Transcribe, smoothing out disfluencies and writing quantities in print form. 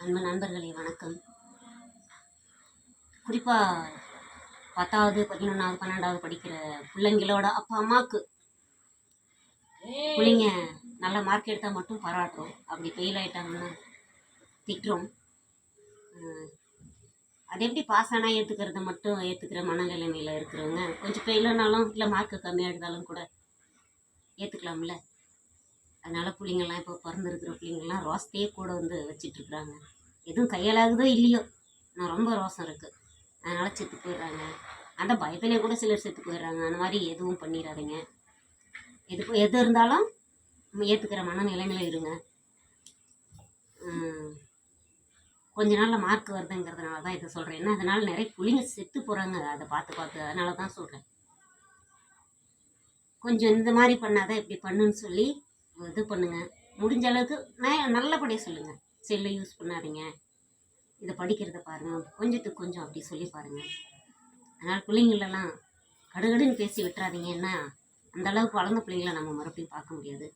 அன்பு நண்பர்களே வணக்கம். குறிப்பாக 10வது 11வது 12வது படிக்கிற பிள்ளைங்களோட அப்பா அம்மாவுக்கு பிள்ளைங்க நல்ல மார்க் எடுத்தால் மட்டும் பாராட்டுறோம், அப்படி ஃபெயில் ஆகிட்டாங்கன்னா திட்டுறோம். அது எப்படி பாஸ் ஆனால் ஏற்றுக்கிறத மட்டும் ஏற்றுக்கிற மனநிலைமையில் இருக்கிறவங்க கொஞ்சம் ஃபெயிலானாலும் இல்லை மார்க்கு கம்மியாக எடுத்தாலும் கூட ஏற்றுக்கலாம்ல. அதனால் பிள்ளைங்கள்லாம் இப்போ பிறந்திருக்கிற பிள்ளைங்கள்லாம் ரோசத்தையே கூட வந்து வச்சிட்ருக்குறாங்க. எதுவும் கையாளாகுதோ இல்லையோ, நான் ரொம்ப ரோசம் இருக்குது, அதனால் செத்து போயிடுறாங்க. அந்த பயத்திலே கூட சிலர் செத்து போயிடுறாங்க. அந்த மாதிரி எதுவும் பண்ணிடாதீங்க. எது இருந்தாலும் ஏற்றுக்கிற மனநிலைமையில் இருங்க. கொஞ்ச நாளில் மார்க் வருதுங்கிறதுனால தான் இதை சொல்கிறேன். ஏன்னா அதனால் நிறைய பிள்ளைங்க செத்து போகிறாங்க அதை பார்த்து அதனால தான் சொல்கிறேன். கொஞ்சம் இந்த மாதிரி பண்ணாதான் இப்படி பண்ணுன்னு சொல்லி இது பண்ணுங்கள். முடிஞ்ச அளவுக்கு நல்லபடியாக சொல்லுங்கள். செல்லை யூஸ் பண்ணாதீங்க, இதை படிக்கிறத பாருங்கள், கொஞ்சத்துக்கு கொஞ்சம் அப்படி சொல்லி பாருங்கள். அதனால் பிள்ளைங்களெல்லாம் கடுகடுன்னு பேசி விட்டுறாதீங்க. ஏன்னா அந்தளவுக்கு வளர்ந்த பிள்ளைங்கள நம்ம மறுபடியும் பார்க்க முடியாது.